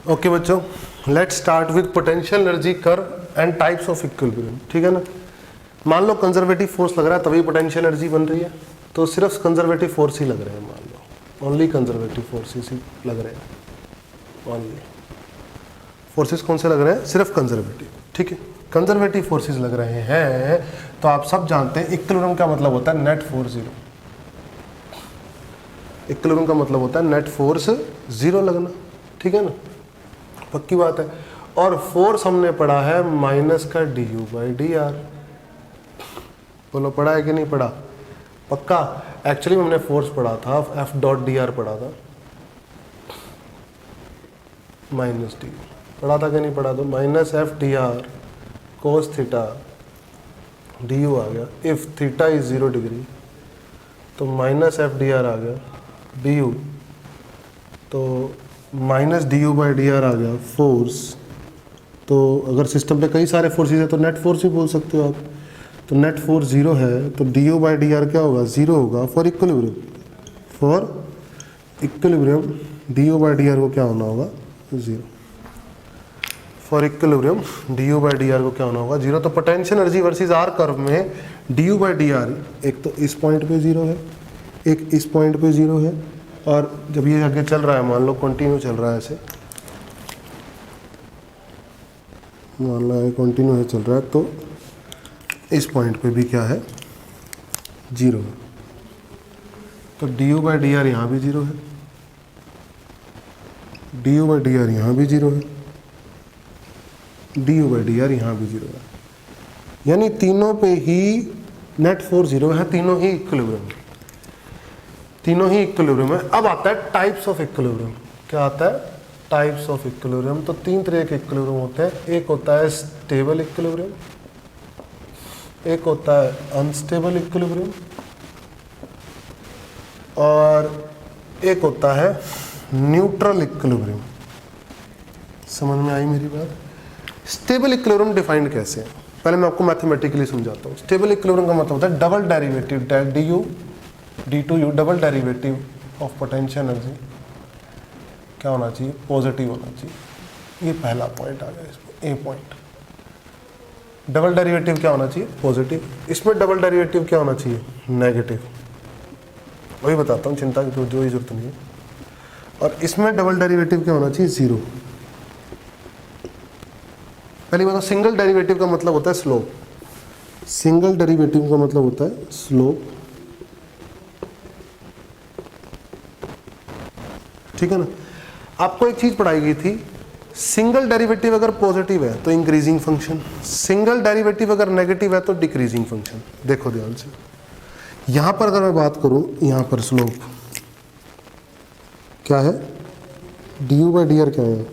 Okay बच्चों, let's start with potential energy curve and types of equilibrium. ठीक है ना। मान लो कंजर्वेटिव फोर्स लग रहा है तभी पोटेंशियल एनर्जी बन रही है, तो सिर्फ कंजर्वेटिव फोर्स ही लग रहे हैं। मान लो ओनली कंजर्वेटिव फोर्सेस ही लग रहे हैं। ओनली फोर्सेस कौन से लग रहे हैं? सिर्फ कंजर्वेटिव। ठीक है, कंजर्वेटिव फोर्सेस लग रहे हैं तो आप सब जानते हैं इक्विलिब्रियम का मतलब होता है नेट फोर्स जीरो। इक्विलिब्रियम का मतलब होता है नेट फोर्स जीरो लगना। ठीक है ना, पक्की बात है। और फोर्स हमने पढ़ा है माइनस का D you by D R. बोलो पढ़ा है कि नहीं पढ़ा? पक्का। एक्चुअली हमने फोर्स पढ़ा था, एफ डॉट डी आर पढ़ा था, माइनस डी पढ़ा था कि नहीं पढ़ा? तो minus F D R cos theta D U आ गया। इफ थीटा इज 0 डिग्री तो माइनस एफ डी आर आ गया डी यू, तो minus D you by D R आ गया फोर्स। तो अगर सिस्टम पे कई सारे फोर्सेस है तो नेट फोर्स भी बोल सकते हो आप। तो नेट फोर्स जीरो है तो D you by D R क्या होगा? जीरो होगा for equilibrium. For equilibrium D you by D R को क्या होना होगा? Zero. For equilibrium D you by D R को क्या होना होगा? जीरो। तो potential energy versus R curve में D you by D R एक तो इस पॉइंट पे जीरो है, एक इस पॉइंट पे जीरो है, और जब ये आगे चल रहा है, मान लो कंटिन्यू चल रहा है ऐसे, मान लो कंटिन्यू है चल रहा है, तो इस पॉइंट पे भी क्या है? जीरो है। तो D you by D R यहाँ भी जीरो है, D you by D R यहाँ भी जीरो है, D you by D R यहाँ भी जीरो है। यानी तीनों पे ही नेट फोर्स जीरो है, तीनों ही इक्विलिब्रियम, तीनों ही इक्विलिब्रियम है। अब आता है टाइप्स ऑफ इक्विलिब्रियम। क्या आता है? Types of equilibrium. तो तीन तरह के इक्विलिब्रियम होते हैं। एक होता है स्टेबल इक्विलिब्रियम, एक होता है अनस्टेबल इक्विलिब्रियम, और एक होता है न्यूट्रल इक्विलिब्रियम। समझ में आई मेरी बात? स्टेबल इक्विलिब्रियम डिफाइंड कैसे है? पहले मैं आपको मैथमेटिकली समझाता हूँ। स्टेबल इक्विलिब्रियम का मतलब होता है double derivative D U D two U, double derivative of potential energy क्या होना चाहिए? पॉजिटिव होना चाहिए। ये पहला पॉइंट आ गया इसमें, ए पॉइंट। डबल डेरिवेटिव क्या होना चाहिए? पॉजिटिव। इसमें डबल डेरिवेटिव क्या होना चाहिए? नेगेटिव। वही बताता हूँ, चिंता की तो जो ही जरूरत नहीं है। और इसमें डबल डेरिवेटिव क्या होना चाहिए? जीरो। पहली बात, सिंगल डेरिवेटिव का मतलब होता है स्लोप। सिंगल डेरिवेटिव का मतलब होता है स्लोप। ठीक है ना। आपको एक चीज पढ़ाई गई थी, सिंगल डेरिवेटिव अगर पॉजिटिव है तो इंक्रीजिंग फंक्शन, सिंगल डेरिवेटिव अगर नेगेटिव है तो डिक्रीजिंग फंक्शन। देखो ध्यान से, यहां पर अगर मैं बात करूं, यहां पर स्लोप क्या है? D you by D R क्या है?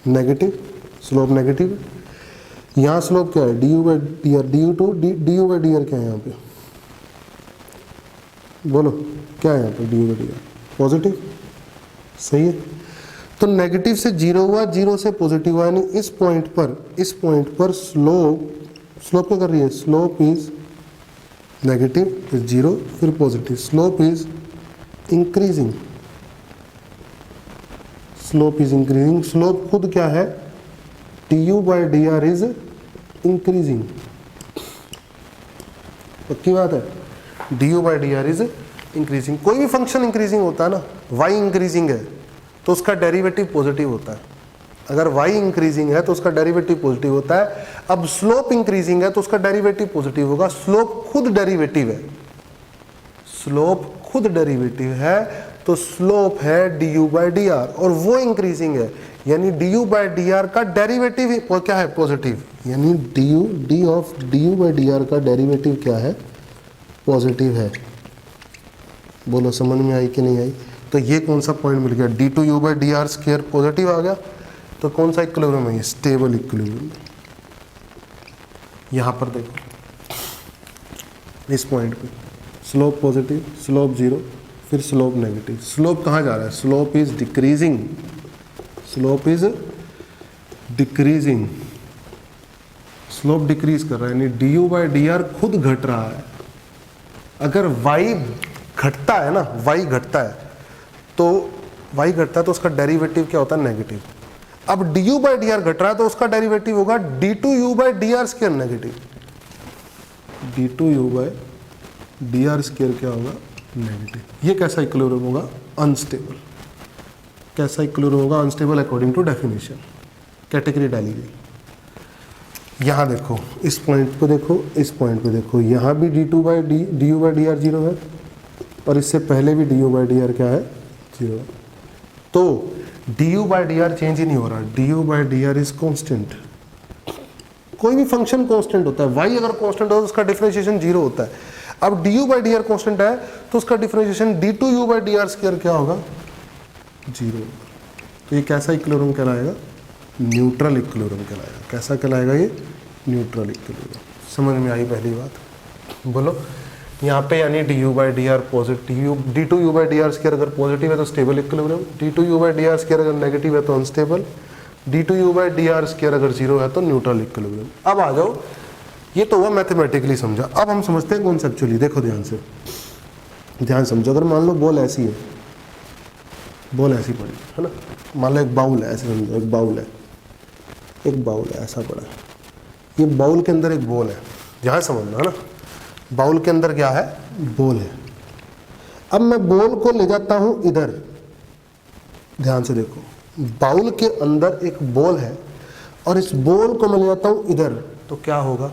नेगेटिव। स्लोप नेगेटिव है। यहां स्लोप क्या है? D you by D R, D U two D you by D R क्या है यहाँ पे? बोलो क्या है यहाँ पे? D you by D R positive. सही है। तो नेगेटिव से जीरो हुआ, जीरो से पॉजिटिव हुआ, यानी इस पॉइंट पर स्लोप क्या कर रही है? स्लोप इज नेगेटिव, फिर जीरो, फिर positive. Slope is increasing, slope is increasing. Slope खुद क्या है? D you by D R is increasing. पक्की बात है, D you by D R is increasing. कोई भी फंक्शन इंक्रीजिंग होता है ना, वाई इंक्रीजिंग है तो उसका डेरिवेटिव पॉजिटिव होता है। अगर वाई इंक्रीजिंग है तो उसका डेरिवेटिव पॉजिटिव होता है। अब स्लोप इंक्रीजिंग है तो उसका डेरिवेटिव पॉजिटिव होगा। स्लोप खुद डेरिवेटिव है, स्लोप खुद डेरिवेटिव है, तो स्लोप है D you by D R, और वो इंक्रीजिंग है, यानी D you by D R का डेरिवेटिव क्या है? पॉजिटिव। यानी D of D you by D R का डेरिवेटिव क्या है? पॉजिटिव है। बोलो समझ में आई कि नहीं आई? तो ये कौन सा पॉइंट मिल गया? D two you by D R square positive आ गया। तो कौन सा इक्विलिब्रियम है? ये स्टेबल इक्विलिब्रियम। यहां पर देखो, इस पॉइंट पे स्लोप पॉजिटिव, स्लोप जीरो, फिर स्लोप नेगेटिव। स्लोप कहाँ जा रहा है? Slope is decreasing, slope is decreasing, slope decrease कर रहा है, यानी D you by D R खुद घट रहा है। अगर वाई घटता है ना, वाई घटता है तो y घटता है तो उसका डेरिवेटिव क्या होता है, नेगेटिव। अब du बाई डी आर घट रहा है तो उसका डेरिवेटिव होगा d2u by D R square negative. d2u by D R square क्या होगा, नेगेटिव। ये कैसा इक्विलिब्रियम होगा, अनस्टेबल। कैसा इक्विलिब्रियम होगा, unstable according to definition. Category डाली गई। यहाँ देखो, इस पॉइंट पे देखो, इस पॉइंट पे देखो, यहाँ भी D by D r zero है और इससे पहले भी du बाई डी आर क्या है, जीरो है। तो du by D R change ही नहीं हो रहा, du by D R is constant. कोई भी फंक्शन कांस्टेंट होता है, y अगर कांस्टेंट हो तो उसका डिफरेंशिएशन जीरो होता है। अब du by D R constant है तो उसका differentiation d2u by D R square क्या होगा, जीरो। तो ये कैसा इक्विलिब्रियम कहलाएगा, न्यूट्रल इक्विलिब्रियम कहलाएगा। कैसा कहलाएगा ये, न्यूट्रल इक्विलिब्रियम। समझ में आई पहली बात, बोलो। यहाँ पे यानी du by D R positive, d2u by D R square अगर पॉजिटिव है तो stable equilibrium, d2u by D R square अगर नेगेटिव है तो unstable, d2u by D R square अगर जीरो है तो न्यूट्रल इक्विलिब्रियम। अब आ जाओ, ये तो हुआ मैथमेटिकली समझा। अब हम समझते हैं कॉन्सेप्चुअली। देखो ध्यान से, ध्यान समझो। अगर मान लो बॉल ऐसी है, बॉल ऐसी पड़ी है ना, मान लो एक बाउल है, ऐसे समझो, एक बाउल है, एक बाउल है ऐसा पड़ा है। ये बाउल के अंदर एक बॉल है, ध्यान समझना है ना। बाउल के अंदर क्या है, बॉल है। अब मैं बॉल को ले जाता हूं इधर, ध्यान से देखो, बाउल के अंदर एक बॉल है और इस बॉल को मैं ले जाता हूं इधर, तो क्या होगा,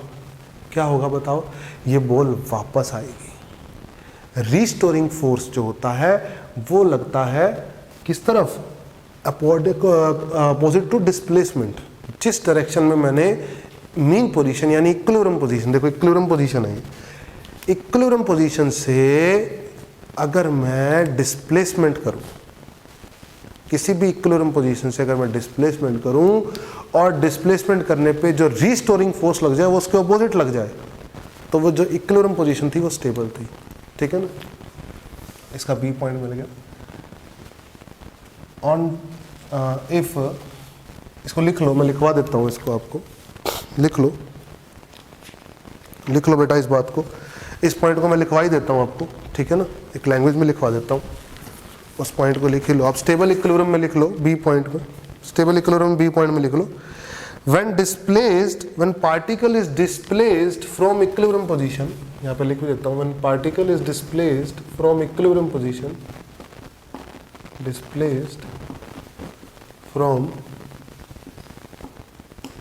क्या होगा बताओ, ये बॉल वापस आएगी। रीस्टोरिंग फोर्स जो होता है वो लगता है किस तरफ, अपोजिट टू डिस्प्लेसमेंट। जिस डायरेक्शन में मैंने मीन पोजीशन यानी इक्विलिब्रियम पोजीशन, देखो इक्विलिब्रियम पोजीशन है, इक्विलिब्रियम पोजीशन से अगर मैं डिस्प्लेसमेंट करूं, किसी भी इक्विलिब्रियम पोजीशन से अगर मैं डिस्प्लेसमेंट करूं और डिस्प्लेसमेंट करने पे जो रीस्टोरिंग फोर्स लग जाए वो उसके अपोजिट लग जाए, तो वो जो इक्विलिब्रियम पोजीशन थी वो स्टेबल थी। ठीक है ना, इसका बी पॉइंट मिल गया। ऑन इफ, इसको लिख लो, मैं लिखवा देता हूँ इसको, आपको लिख लो, लिख लो बेटा इस बात को, इस पॉइंट को मैं लिखवा ही देता हूँ आपको। ठीक है ना, एक लैंग्वेज में लिखवा देता हूँ, उस पॉइंट को लिख लो आप। स्टेबल इक्विलिब्रियम में लिख लो, बी पॉइंट में, स्टेबल इक्विलिब्रियम बी पॉइंट में लिख लो। When displaced, when particle is displaced from equilibrium position, यहाँ पे लिख देता हूँ, when particle is displaced from equilibrium position, displaced from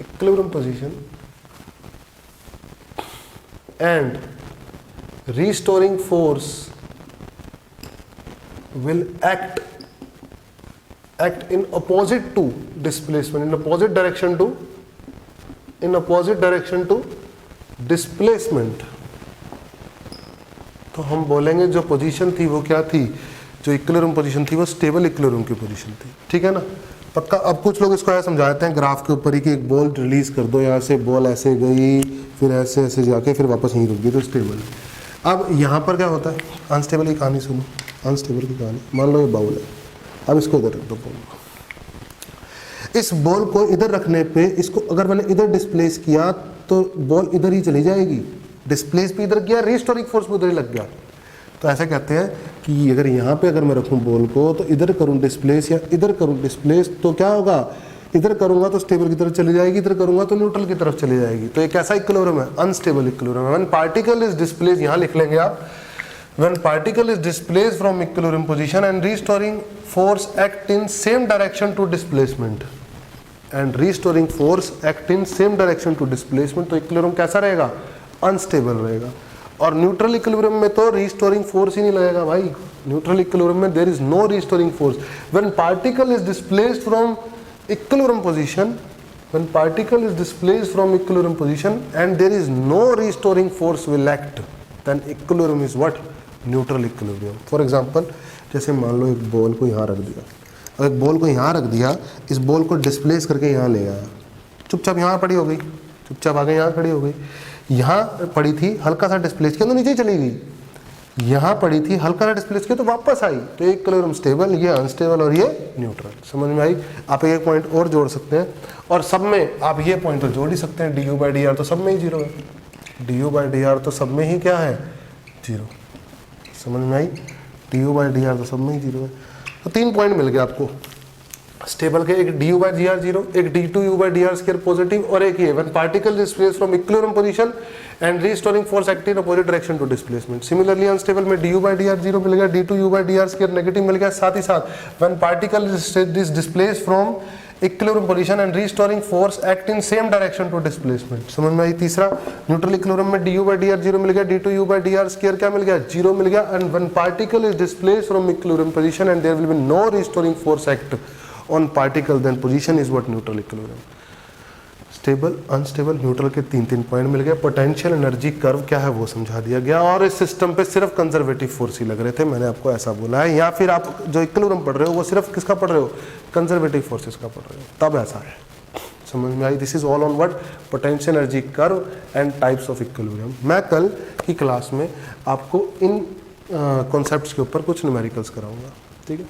equilibrium position and restoring force will act in opposite to displacement, in opposite direction to displacement। तो हम बोलेंगे जो position थी वो क्या थी, जो इक्विलिब्रियम पोजीशन थी वो स्टेबल इक्विलिब्रियम की पोजीशन थी। ठीक है ना, पक्का। अब कुछ लोग इसको ऐसा समझाते हैं ग्राफ के ऊपर ही कि एक बॉल रिलीज कर दो, यहाँ से बॉल ऐसे गई, फिर ऐसे ऐसे जाके फिर वापस यहीं रुक गई, तो स्टेबल। अब यहाँ पर क्या होता है, अनस्टेबल की कहानी सुनो, अनस्टेबल की कहानी। मान लो ये बाउल है, अब इसको इधर रख दो बॉल को। इस बॉल को इधर रखने पे, इसको अगर मैंने इधर डिस्प्लेस किया तो बॉल इधर ही चली जाएगी। डिस्प्लेस भी इधर किया, रिस्टोरिंग फोर्स भी उधर ही लग गया। तो ऐसा कहते हैं कि अगर यहाँ पे अगर मैं रखूँ बॉल को तो इधर करूँ डिस्प्लेस या इधर करूँ डिस्प्लेस, तो क्या होगा, इधर करूँगा तो स्टेबल की तरफ चली जाएगी, इधर करूँगा तो न्यूट्रल की तरफ चली जाएगी। तो ये कैसा इक्विलिब्रियम है, अनस्टेबल इक्विलिब्रियम है। व्हेन पार्टिकल इज डिस्प्लेस्ड, यहाँ लिख लेंगे आप, when particle is displaced from equilibrium position and restoring force act in same direction to displacement, and restoring force act in same direction to displacement, तो equilibrium कैसा रहेगा, unstable रहेगा। और neutral equilibrium में तो रीस्टोरिंग फोर्स ही नहीं लगेगा भाई। न्यूट्रल इक्विलिब्रियम में there is no restoring force. When particle is displaced from equilibrium position, when particle is displaced from equilibrium position and there is no restoring force will act, then equilibrium is what, neutral equilibrium। for example, जैसे मान लो एक ball को यहाँ रख दिया, और एक ball को यहाँ रख दिया, इस बॉल को डिस्प्लेस करके यहाँ ले आया, चुपचाप यहाँ पड़ी हो गई, चुपचाप आगे यहाँ खड़ी हो गई। यहाँ पड़ी थी, हल्का सा डिस्प्लेस किया तो नीचे चली गई, यहाँ पड़ी थी, हल्का सा डिस्प्लेस किया तो वापस आई। तो एक इक्विलिब्रियम स्टेबल, ये अनस्टेबल और ये न्यूट्रल। समझ में आई। आप एक पॉइंट और जोड़ सकते हैं, और सब में आप ये पॉइंट तो जोड़ ही सकते हैं, D you by D R तो सब में ही जीरो है, D you by D R तो सब में ही क्या है, जीरो। समझ में आई, D you by D R तो सब में ही जीरो है। तो 3 पॉइंट मिल गए आपको स्टेबल के, एक d you by D r zero, एक d two you by D R square positive, और एक ये when particle displace from equilibrium position and restoring force acting in opposite direction to displacement. Similarly unstable में D you by D r zero मिल गया, D two you by D R square negative मिल गया, साथ ही साथ when particle is displace from equilibrium position and restoring force act in same direction to displacement. समझ में आई। तीसरा न्यूट्रल इक्विलिब्रियम में D you by D r zero मिल गया, D two you by D R square क्या मिल गया, जीरो मिल गया, and when particle is displace from equilibrium position and there will be no restoring force act on particle then position is what neutral equilibrium. Stable unstable neutral के 3 point मिल गए। Potential energy curve क्या है वो समझा दिया गया, और इस सिस्टम पे सिर्फ कंजर्वेटिव फोर्स ही लग रहे थे, मैंने आपको ऐसा बोला है। या फिर आप जो इक्विलिब्रियम पढ़ रहे हो वो सिर्फ किसका पढ़ रहे हो, कंजर्वेटिव फोर्सेस का पढ़ रहे हो, तब ऐसा है। समझ में आई। This is all on what potential energy curve and types of equilibrium. मैं कल की क्लास में आपको इन कॉन्सेप्ट्स के ऊपर कुछ न्यूमेरिकल्स कराऊंगा, ठीक है।